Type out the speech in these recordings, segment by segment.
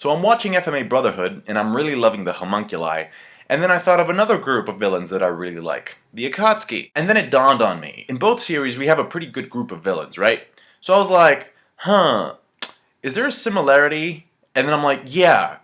So I'm watching FMA Brotherhood, and I'm really loving the homunculi, and then I thought of another group of villains that I really like, the Akatsuki. And then it dawned on me, in both series we have a pretty good group of villains, right? So I was like, is there a similarity? And then I'm like, yeah,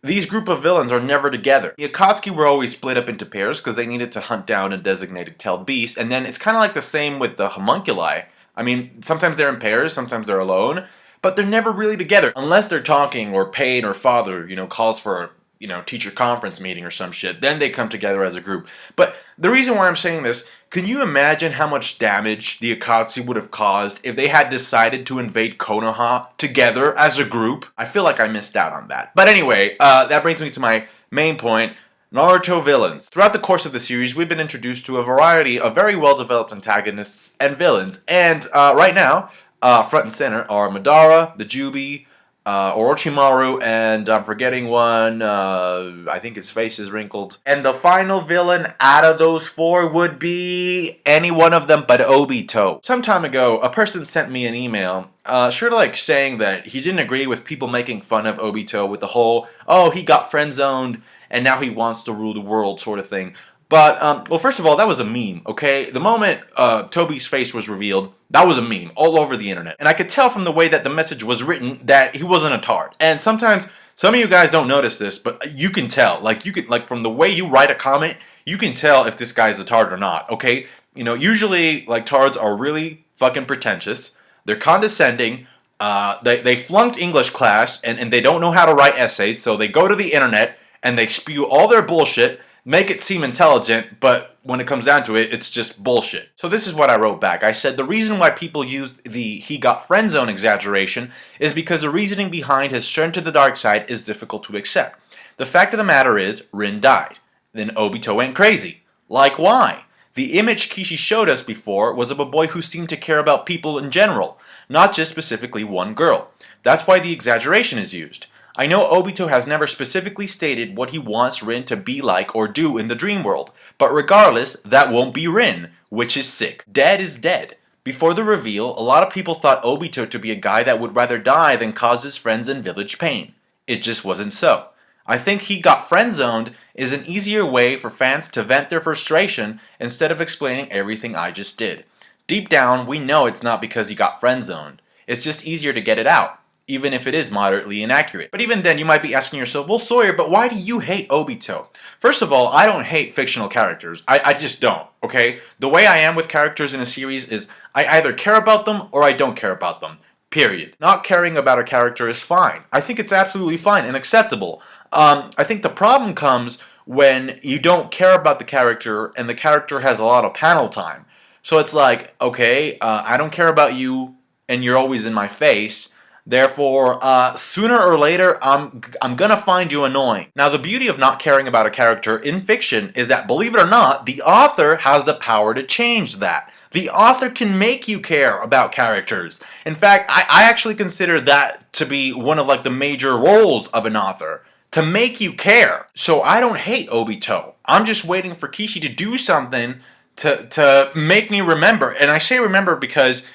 these group of villains are never together. The Akatsuki were always split up into pairs because they needed to hunt down a designated tailed beast, and then it's kind of like the same with the homunculi. I mean, sometimes they're in pairs, sometimes they're alone, but they're never really together. Unless they're talking, or Pain or Father, calls for a, teacher conference meeting or some shit. Then they come together as a group. But the reason why I'm saying this, can you imagine how much damage the Akatsuki would have caused if they had decided to invade Konoha together as a group? I feel like I missed out on that. But anyway, that brings me to my main point. Naruto villains. Throughout the course of the series, we've been introduced to a variety of very well-developed antagonists and villains. And right now, front and center are Madara, the Jubi, Orochimaru, and I'm forgetting one, I think his face is wrinkled. And the final villain out of those four would be any one of them but Obito. Some time ago, a person sent me an email, saying that he didn't agree with people making fun of Obito with the whole, oh, he got friend-zoned and now he wants to rule the world sort of thing. But, well, first of all, that was a meme, okay? The moment Tobi's face was revealed, that was a meme all over the internet. And I could tell from the way that the message was written that he wasn't a tard. And sometimes, some of you guys don't notice this, but you can tell. Like from the way you write a comment, you can tell if this guy's a tard or not, okay? Usually, tards are really fucking pretentious. They're condescending. They flunked English class, and they don't know how to write essays, so they go to the internet, and they spew all their bullshit, make it seem intelligent, but when it comes down to it, it's just bullshit. So this is what I wrote back. I said the reason why people use the he got friend zone exaggeration is because the reasoning behind his turn to the dark side is difficult to accept. The fact of the matter is, Rin died. Then Obito went crazy. Like why? The image Kishi showed us before was of a boy who seemed to care about people in general, not just specifically one girl. That's why the exaggeration is used. I know Obito has never specifically stated what he wants Rin to be like or do in the dream world, but regardless, that won't be Rin, which is sick. Dead is dead. Before the reveal, a lot of people thought Obito to be a guy that would rather die than cause his friends and village pain. It just wasn't so. I think he got friend-zoned is an easier way for fans to vent their frustration instead of explaining everything I just did. Deep down, we know it's not because he got friend-zoned. It's just easier to get it out, even if it is moderately inaccurate. But even then, you might be asking yourself, well, Sawyer, but why do you hate Obito? First of all, I don't hate fictional characters. I just don't, okay? The way I am with characters in a series is I either care about them or I don't care about them. Period. Not caring about a character is fine. I think it's absolutely fine and acceptable. I think the problem comes when you don't care about the character and the character has a lot of panel time. So it's like, okay, I don't care about you and you're always in my face. Therefore, sooner or later, I'm gonna find you annoying. Now, the beauty of not caring about a character in fiction is that, believe it or not, the author has the power to change that. The author can make you care about characters. In fact, I actually consider that to be one of the major roles of an author, to make you care. So I don't hate Obito. I'm just waiting for Kishi to do something to make me remember. And I say remember because,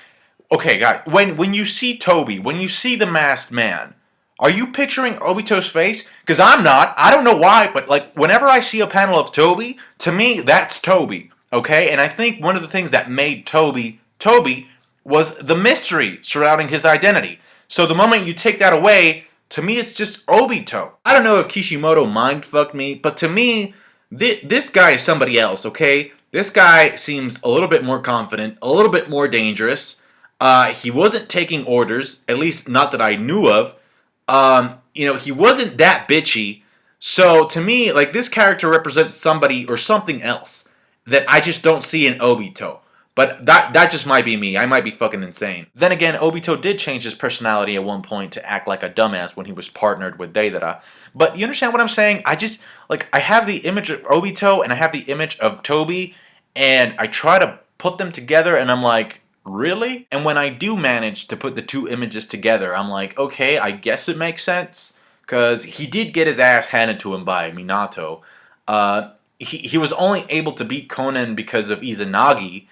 okay, guys, when you see Tobi, when you see the masked man, are you picturing Obito's face? Because I'm not. I don't know why, but whenever I see a panel of Tobi, to me, that's Tobi. Okay? And I think one of the things that made Tobi was the mystery surrounding his identity. So the moment you take that away, to me, it's just Obito. I don't know if Kishimoto mind-fucked me, but to me, this guy is somebody else, okay? This guy seems a little bit more confident, a little bit more dangerous. He wasn't taking orders, at least not that I knew of. He wasn't that bitchy. So to me, this character represents somebody or something else that I just don't see in Obito. But that just might be me. I might be fucking insane. Then again, Obito did change his personality at one point to act like a dumbass when he was partnered with Deidara. But you understand what I'm saying? I have the image of Obito and I have the image of Tobi, and I try to put them together and I'm like, really? And when I do manage to put the two images together, I'm like, okay, I guess it makes sense. Because he did get his ass handed to him by Minato. He was only able to beat Conan because of Izanagi.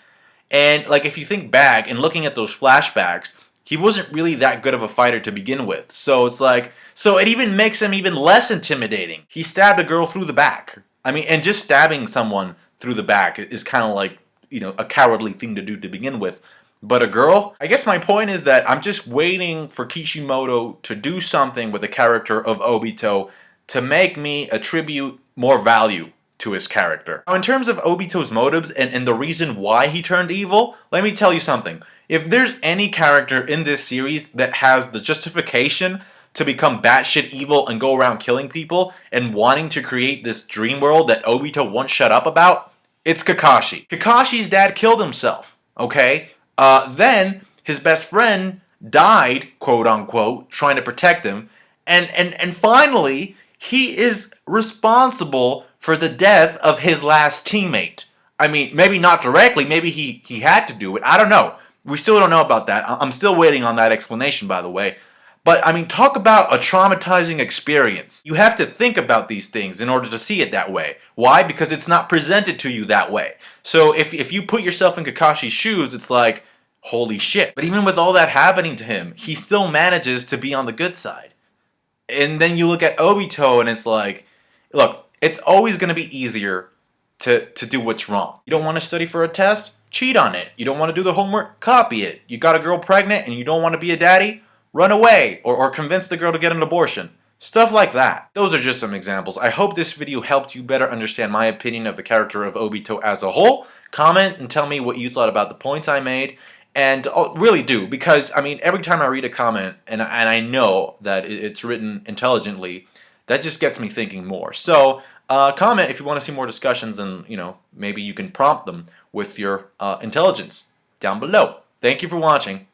And if you think back and looking at those flashbacks, he wasn't really that good of a fighter to begin with. So it's like, so it even makes him even less intimidating. He stabbed a girl through the back. I mean, and just stabbing someone through the back is kind of like, you know, a cowardly thing to do to begin with. But a girl? I guess my point is that I'm just waiting for Kishimoto to do something with the character of Obito to make me attribute more value to his character. Now, in terms of Obito's motives and the reason why he turned evil, let me tell you something. If there's any character in this series that has the justification to become batshit evil and go around killing people and wanting to create this dream world that Obito won't shut up about, it's Kakashi's. Kakashi's dad killed himself, okay? Then his best friend died, quote unquote, trying to protect him, and finally he is responsible for the death of his last teammate. I mean, maybe not directly, maybe he had to do it. I don't know. We still don't know about that. I'm still waiting on that explanation, by the way. But, I mean, talk about a traumatizing experience. You have to think about these things in order to see it that way. Why? Because it's not presented to you that way. So if you put yourself in Kakashi's shoes, it's like, holy shit. But even with all that happening to him, he still manages to be on the good side. And then you look at Obito and it's like, look, it's always going to be easier to do what's wrong. You don't want to study for a test? Cheat on it. You don't want to do the homework? Copy it. You got a girl pregnant and you don't want to be a daddy? Run away, or convince the girl to get an abortion. Stuff like that. Those are just some examples. I hope this video helped you better understand my opinion of the character of Obito as a whole. Comment and tell me what you thought about the points I made. And really do, because, I mean, every time I read a comment, and I know that it's written intelligently, that just gets me thinking more. So, comment if you want to see more discussions, and, you know, maybe you can prompt them with your intelligence down below. Thank you for watching.